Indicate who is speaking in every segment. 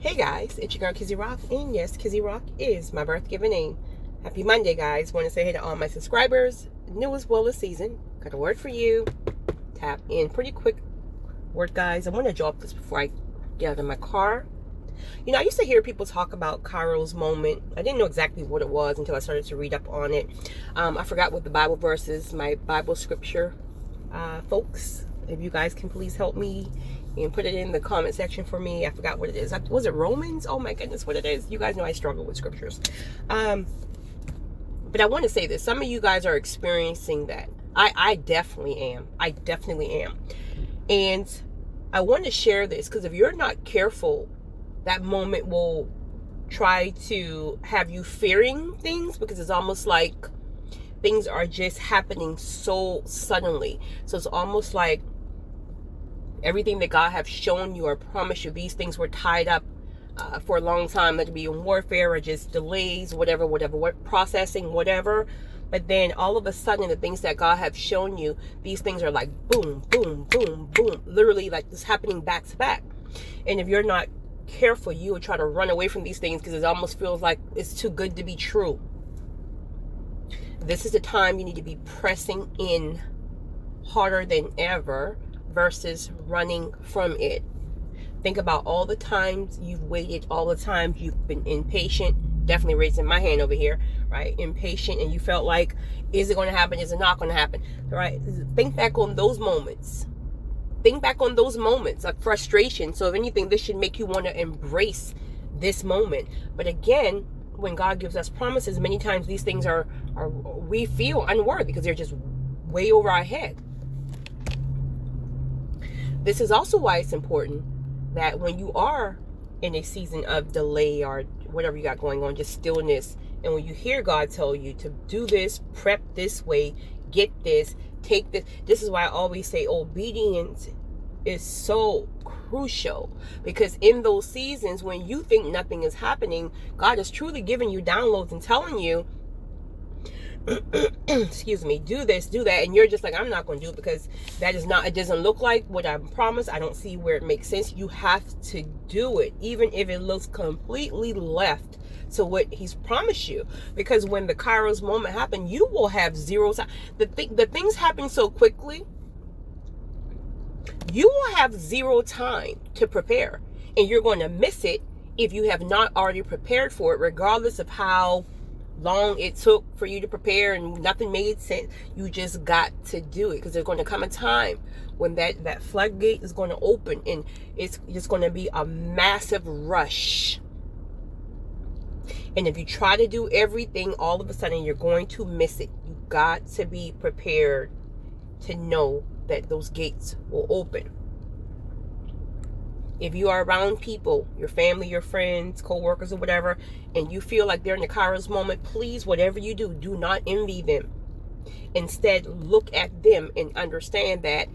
Speaker 1: Hey guys, it's your girl Kizzy Rock, and yes, Kizzy Rock is my birth given name. Happy Monday, guys. Want to say hey to all my subscribers, new as well this season. Got a word for you. Tap in pretty quick word, guys. I want to drop this before I get out of my car. You know, I used to hear people talk about Kairos moment. I didn't know exactly what it was until I started to read up on it. I forgot what the Bible verse is, my Bible scripture, folks. If you guys can please help me and put it in the comment section for me. I forgot what it is. Was it Romans? Oh my goodness, what it is. You guys know I struggle with scriptures. But I want to say this. Some of you guys are experiencing that. I definitely am. I definitely am. And I want to share this because if you're not careful, that moment will try to have you fearing things, because it's almost like things are just happening so suddenly. So it's almost like everything that God have shown you or promised you, these things were tied up for a long time, like to be in warfare or just delays, whatever, processing, whatever. But then all of a sudden, the things that God have shown you, these things are like boom, boom, boom, boom, literally like this happening back to back. And if you're not careful, you will try to run away from these things because it almost feels like it's too good to be true. This is the time you need to be pressing in harder than ever versus running from it. Think about all the times you've waited, all the times you've been impatient. Definitely raising my hand over here, right? Impatient, and you felt like, is it going to happen? Is it not going to happen? Right? Think back on those moments. Think back on those moments of frustration. So if anything, this should make you want to embrace this moment. But again, when God gives us promises, many times these things are we feel unworthy because they're just way over our head. This is also why it's important that when you are in a season of delay or whatever you got going on, just stillness, and when you hear God tell you to do this, prep this way, get this, take this. This is why I always say obedience is so crucial, because in those seasons when you think nothing is happening, God is truly giving you downloads and telling you, excuse me, do this, do that, and you're just like, I'm not going to do it because that is not, it doesn't look like what I promised. I don't see where it makes sense. You have to do it, even if it looks completely left to what he's promised you, because when the Kairos moment happen, you will have zero time. The things happen so quickly, you will have zero time to prepare, and you're going to miss it if you have not already prepared for it, regardless of how long it took for you to prepare and nothing made sense. You just got to do it, because there's going to come a time when that floodgate is going to open, and it's just going to be a massive rush. And if you try to do everything, all of a sudden you're going to miss it. You got to be prepared to know that those gates will open. If you are around people, your family, your friends, co-workers, or whatever, and you feel like they're in the Kairos moment, please, whatever you do, do not envy them. Instead, look at them and understand that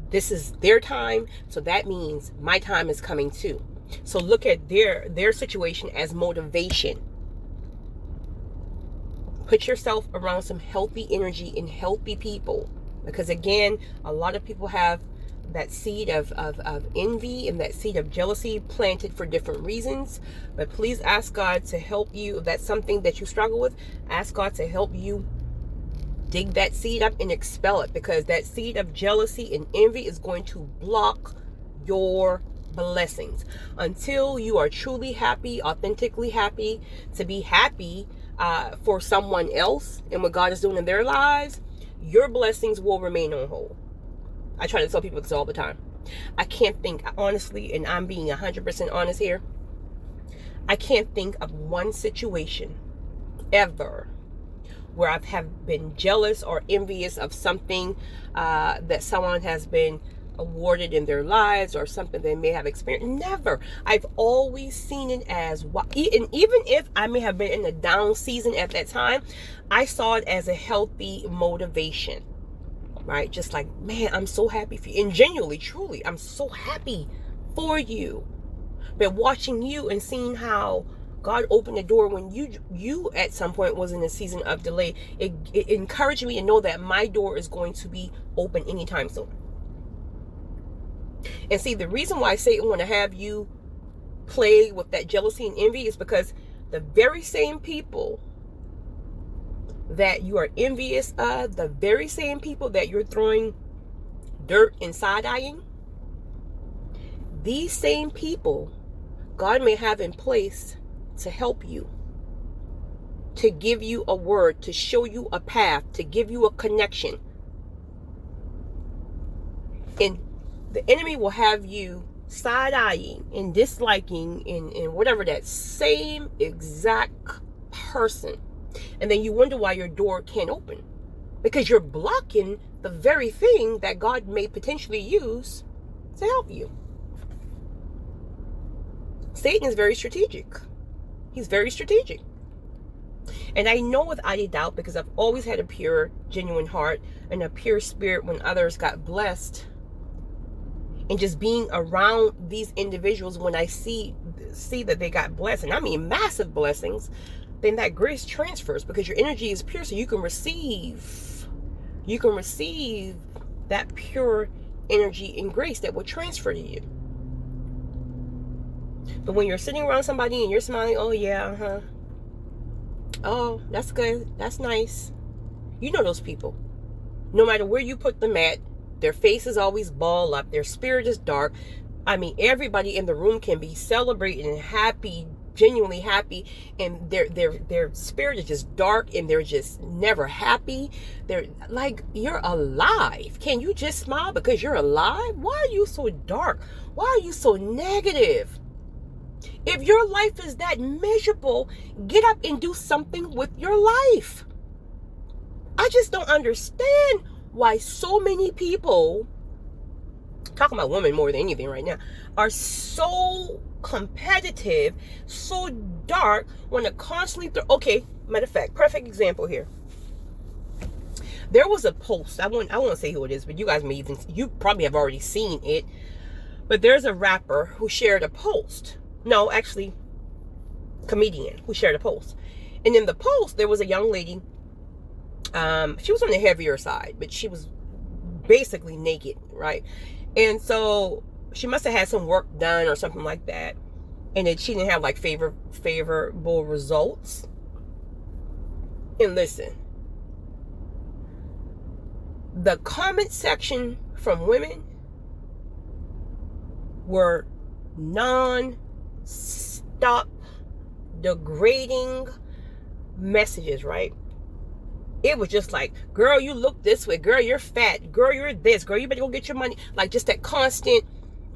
Speaker 1: this is their time, so that means my time is coming too. So look at their situation as motivation. Put yourself around some healthy energy and healthy people, because again, a lot of people have that seed of envy and that seed of jealousy planted for different reasons. But please ask God to help you. If that's something that you struggle with, ask God to help you dig that seed up and expel it, because that seed of jealousy and envy is going to block your blessings. Until you are truly happy, authentically happy, to be happy for someone else and what God is doing in their lives, your blessings will remain on hold. I try to tell people this all the time. I can't think, honestly, and I'm being 100% honest here, I can't think of one situation ever where I have been jealous or envious of something that someone has been awarded in their lives or something they may have experienced. Never. I've always seen it as, and even if I may have been in a down season at that time, I saw it as a healthy motivation. Right? Just like, man, I'm so happy for you. And genuinely, truly, I'm so happy for you. But watching you and seeing how God opened the door when you at some point was in a season of delay, it encouraged me to know that my door is going to be open anytime soon. And see, the reason why Satan want to have you plagued with that jealousy and envy is because the very same people that you are envious of, the very same people that you're throwing dirt and side-eyeing, these same people God may have in place to help you, to give you a word, to show you a path, to give you a connection. And the enemy will have you side-eyeing and disliking and whatever that same exact person. And then you wonder why your door can't open. Because you're blocking the very thing that God may potentially use to help you. Satan is very strategic. He's very strategic. And I know without a doubt, because I've always had a pure, genuine heart and a pure spirit when others got blessed. And just being around these individuals, when I see that they got blessed, and I mean massive blessings, then that grace transfers because your energy is pure, so you can receive that pure energy and grace that will transfer to you. But when you're sitting around somebody and you're smiling, oh yeah, oh, that's good, that's nice. You know those people. No matter where you put them at, their face is always balled up, their spirit is dark. I mean, everybody in the room can be celebrating and happy, genuinely happy, and their spirit is just dark and they're just never happy. They're like, you're alive. Can you just smile because you're alive? Why are you so dark? Why are you so negative? If your life is that miserable, get up and do something with your life. I just don't understand why so many people, talking about women more than anything right now, are so competitive, so dark, want to constantly okay, matter of fact, perfect example here. There was a post, I won't say who it is, but you guys you probably have already seen it, but there's a rapper who shared a post. No, actually, comedian who shared a post. And in the post, there was a young lady. She was on the heavier side, but she was basically naked, right? And so she must have had some work done or something like that. And then she didn't have like favorable results. And listen, the comment section from women were non-stop degrading messages, right? It was just like, girl, you look this way, girl, you're fat, girl, you're this, girl, you better go get your money. Like just that constant.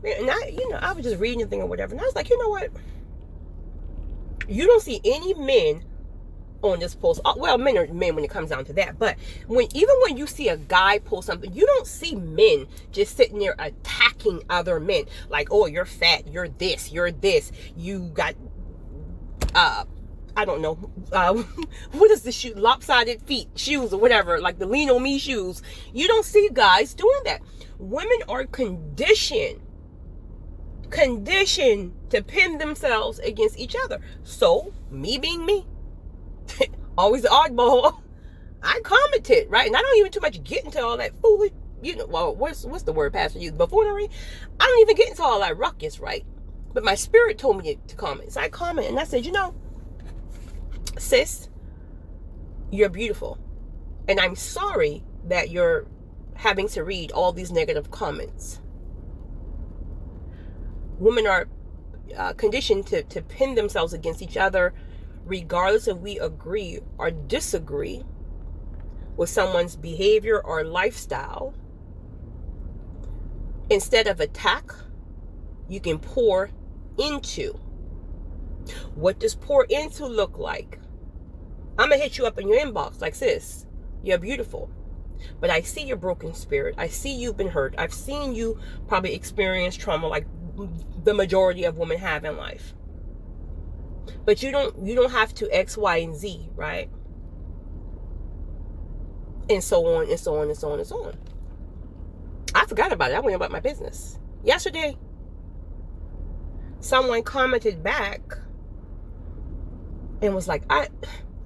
Speaker 1: And I was just reading the thing or whatever, and I was like, you know what? You don't see any men on this post. Well, men are men when it comes down to that. But even when you see a guy post something, you don't see men just sitting there attacking other men. Like, oh, you're fat, you're this, you got I don't know, what is the shoe? Lopsided feet, shoes or whatever, like the lean on me shoes. You don't see guys doing that. Women are conditioned to pin themselves against each other. So, me being me, always the oddball, I commented, right? And I don't even too much get into all that foolish, well, what's the word Pastor used? Buffoonery? I don't even get into all that ruckus, right? But my spirit told me to comment. So I commented and I said, sis, you're beautiful. And I'm sorry that you're having to read all these negative comments. Women are conditioned to pin themselves against each other, regardless if we agree or disagree with someone's behavior or lifestyle. Instead of attack, you can pour into. What does pour into look like? I'm going to hit you up in your inbox like, sis, you're beautiful. But I see your broken spirit. I see you've been hurt. I've seen you probably experience trauma like the majority of women have in life. But you don't have to X, Y, and Z, right? And so on, and so on, and so on, and so on. I forgot about it. I went about my business. Yesterday, someone commented back and was like,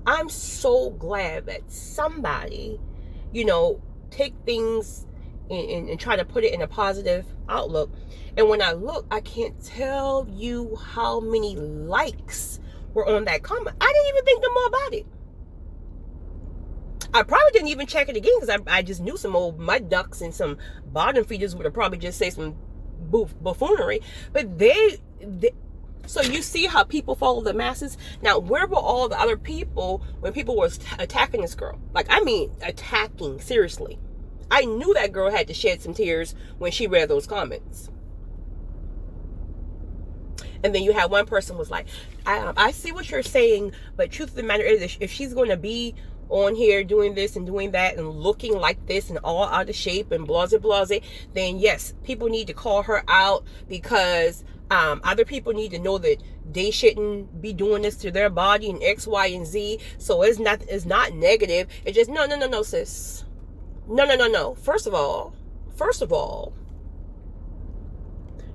Speaker 1: I'm so glad that somebody, take things and try to put it in a positive outlook. And when I look, I can't tell you how many likes were on that comment. I didn't even think no more about it. I probably didn't even check it again because I just knew some old mud ducks and some bottom feeders would have probably just say some buffoonery. But so you see how people follow the masses. Now, where were all the other people when people were attacking this girl? Like, I mean, attacking, seriously. I knew that girl had to shed some tears when she read those comments. And then you had one person was like, I see what you're saying, but truth of the matter is, if she's going to be on here doing this and doing that and looking like this and all out of shape and blase, then yes, people need to call her out, because other people need to know that they shouldn't be doing this to their body and X, Y, and Z. So it's not negative. It's just, no, sis. No. First of all,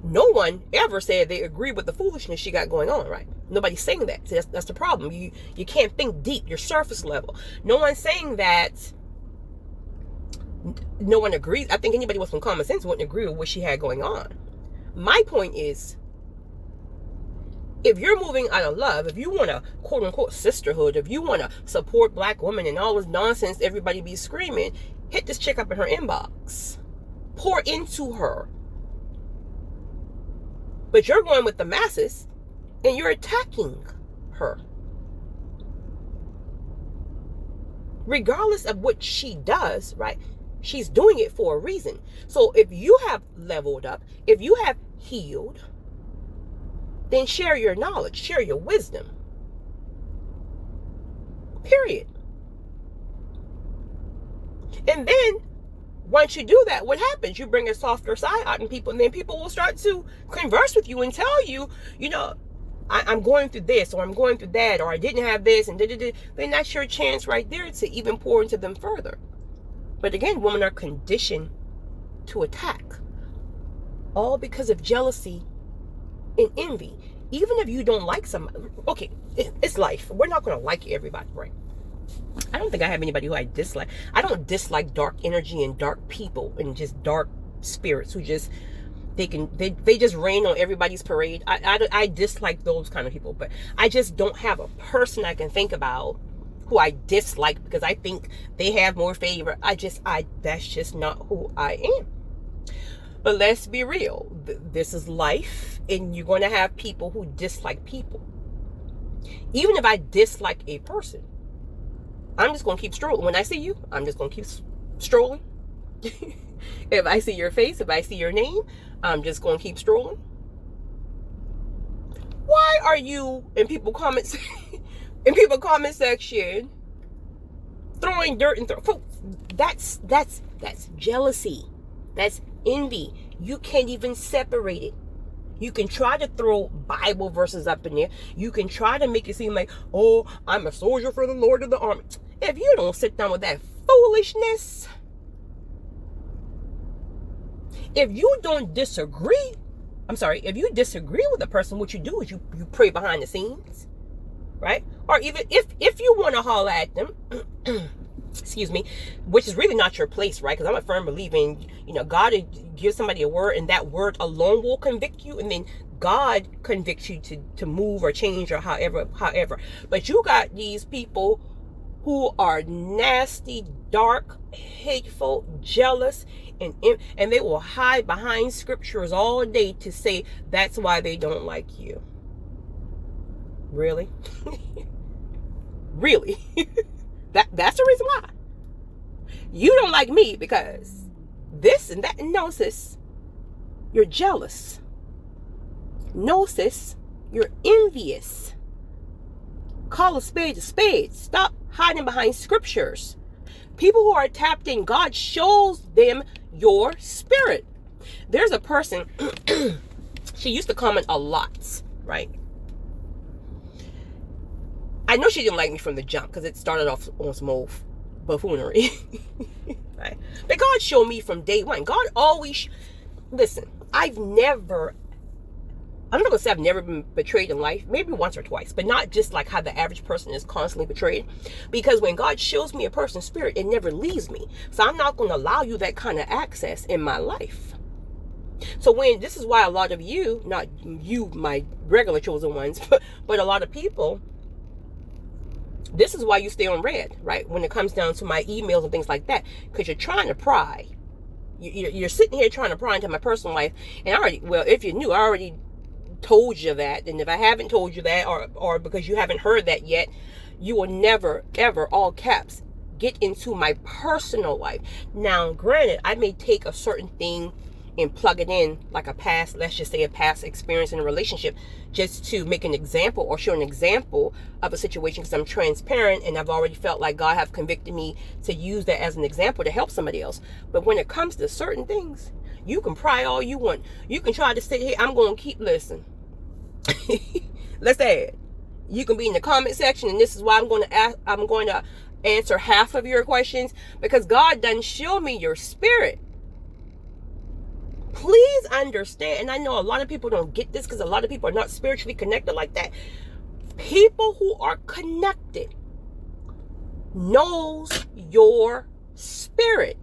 Speaker 1: no one ever said they agree with the foolishness she got going on, right? Nobody's saying that. See, that's the problem. You can't think deep. You're surface level. No one's saying that. No one agrees. I think anybody with some common sense wouldn't agree with what she had going on. My point is, if you're moving out of love, if you want a quote unquote sisterhood, if you want to support black women and all this nonsense everybody be screaming, hit this chick up in her inbox. Pour into her. But you're going with the masses and you're attacking her. Regardless of what she does, right? She's doing it for a reason. So if you have leveled up, if you have healed, then share your knowledge, share your wisdom. Period. And then once you do that, what happens? You bring a softer side out in people, and then people will start to converse with you and tell you, I'm going through this, or I'm going through that, or I didn't have this, and then that's your chance right there to even pour into them further. But again, women are conditioned to attack, all because of jealousy and envy. Even if you don't like somebody, okay, it's life. We're not going to like everybody, right? I don't think I have anybody who I dislike. I don't dislike dark energy and dark people and just dark spirits who just they just rain on everybody's parade. I dislike those kind of people, but I just don't have a person I can think about who I dislike because I think they have more favor. That's just not who I am. But let's be real. This is life, and you're going to have people who dislike people. Even if I dislike a person, I'm just going to keep strolling. When I see you, I'm just going to keep strolling. If I see your face, if I see your name, I'm just going to keep strolling. Why are you in people comment section throwing dirt and that's jealousy. That's envy. You can't even separate it. You can try to throw Bible verses up in there. You can try to make it seem like, oh, I'm a soldier for the Lord of the army. If you don't sit down with that foolishness, if you disagree with a person, what you do is you pray behind the scenes, right? Or even if you want to holler at them, excuse me, which is really not your place, right? Because I'm a firm believer in, God gives somebody a word, and that word alone will convict you, and then God convicts you to move or change or however. But you got these people who are nasty, dark, hateful, jealous, and they will hide behind scriptures all day to say that's why they don't like you. Really? Really? That's the reason why. You don't like me because this and that. No, sis. You're jealous. No, sis. You're envious. Call a spade a spade. Stop hiding behind scriptures. People who are tapped in, God shows them your spirit. There's a person, she used to comment a lot, right? I know she didn't like me from the jump because it started off on some old buffoonery. Right? But God showed me from day one. God always, listen, I've never, I'm not going to say I've never been betrayed in life, maybe once or twice, but not just like how the average person is constantly betrayed. Because when God shows me a person's spirit, it never leaves me. So I'm not going to allow you that kind of access in my life. So this is why a lot of you, not you, my regular chosen ones, but a lot of people, this is why you stay on red, right? When it comes down to my emails and things like that, because you're trying to pry. You're sitting here trying to pry into my personal life. And if you knew, I already told you that. And if I haven't told you that, or because you haven't heard that yet, you will never, ever, all caps, get into my personal life. Now, granted, I may take a certain thing and plug it in like let's just say a past experience in a relationship, just to make an example or show an example of a situation, because I'm transparent and I've already felt like God have convicted me to use that as an example to help somebody else. But when it comes to certain things, you can pry all you want. You can try to say, hey, I'm going to keep listening. Let's add. You can be in the comment section, and this is why I'm going to answer half of your questions, because God done show me your spirit. Please understand, and I know a lot of people don't get this because a lot of people are not spiritually connected like that. People who are connected knows your spirit.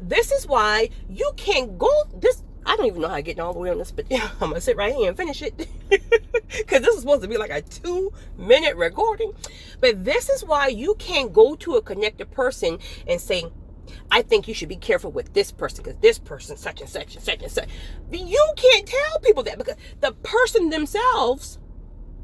Speaker 1: This is why you can't go this. I don't even know how to get all the way on this, but yeah, I'm gonna sit right here and finish it because this is supposed to be like a 2-minute recording. But this is why you can't go to a connected person and say, I think you should be careful with this person because this person such and such and such and such. You can't tell people that because the person themselves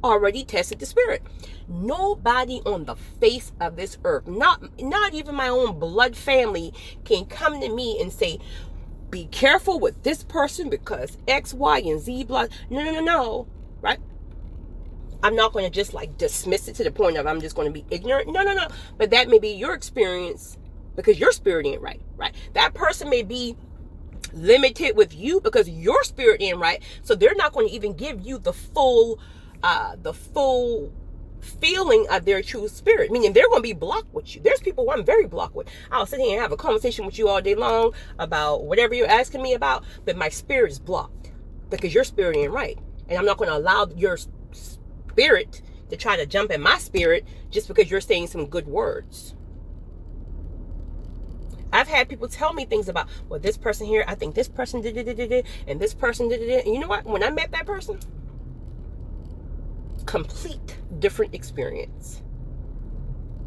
Speaker 1: already tested the spirit. Nobody on the face of this earth, not even my own blood family, can come to me and say, be careful with this person because X, Y, and Z blood. No. Right? I'm not going to just like dismiss it to the point of I'm just going to be ignorant. No. But that may be your experience because your spirit ain't right. That person may be limited with you because your spirit ain't right. So they're not going to even give you the full feeling of their true spirit, meaning they're going to be blocked with you. There's people who I'm very blocked with. I'll sit here and have a conversation with you all day long about whatever you're asking me about, but my spirit is blocked because your spirit ain't right. And I'm not going to allow your spirit to try to jump in my spirit just because you're saying some good words. I've had people tell me things about, well, this person here, I think this person did it, and this person did it. And you know what? When I met that person, complete different experience.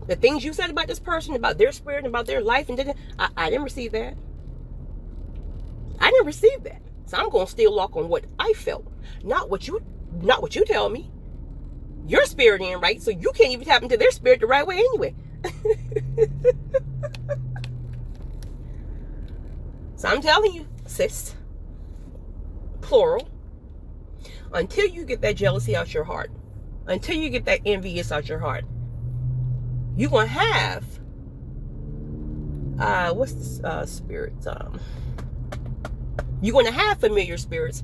Speaker 1: The things you said about this person, about their spirit, and about their life, and I didn't receive that. I didn't receive that. So I'm going to still walk on what I felt, not what you tell me. Your spirit ain't right, so you can't even tap into their spirit the right way anyway. So I'm telling you, sis, plural, until you get that jealousy out your heart, until you get that envious out your heart, you're going to have, what's the spirits? You're going to have familiar spirits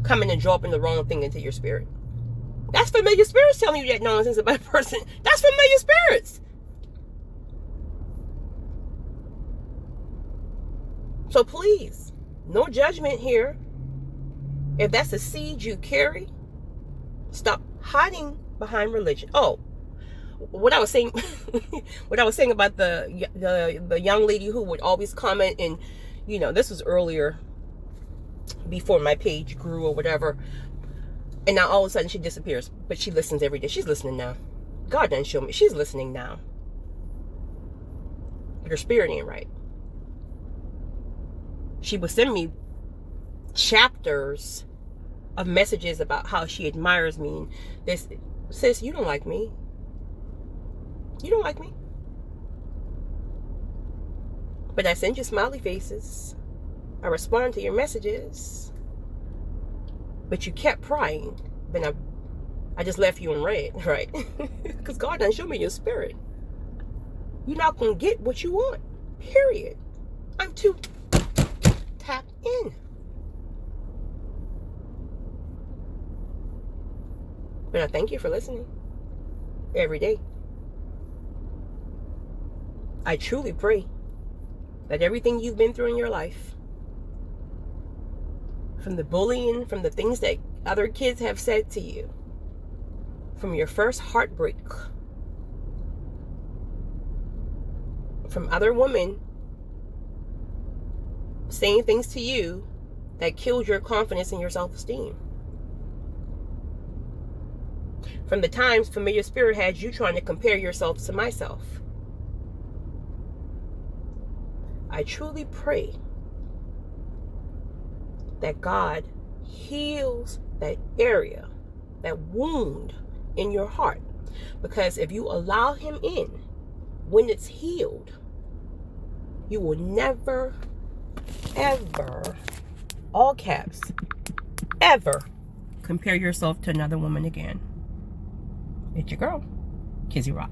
Speaker 1: coming and dropping the wrong thing into your spirit. That's familiar spirits telling you that nonsense about a person. That's familiar spirits. So please, no judgment here. If that's a seed you carry, stop hiding behind religion. Oh, what I was saying, about the young lady who would always comment, and this was earlier, before my page grew or whatever, and now all of a sudden she disappears, but she listens every day. She's listening now. God done show me she's listening now. But her spirit ain't right. She would send me chapters of messages about how she admires me. And this, sis, you don't like me. You don't like me. But I send you smiley faces. I respond to your messages. But you kept prying. Then I just left you in red, right? Because God done show me your spirit. You're not going to get what you want. Period. I'm too tapped in. But I thank you for listening every day. I truly pray that everything you've been through in your life, from the bullying, from the things that other kids have said to you, from your first heartbreak, from other women saying things to you that killed your confidence and your self-esteem. From the times familiar spirit had you trying to compare yourself to myself. I truly pray that God heals that area, that wound in your heart. Because if you allow him in, when it's healed, you will never, ever, all caps, ever compare yourself to another woman again. It's your girl, Kizzy Rock.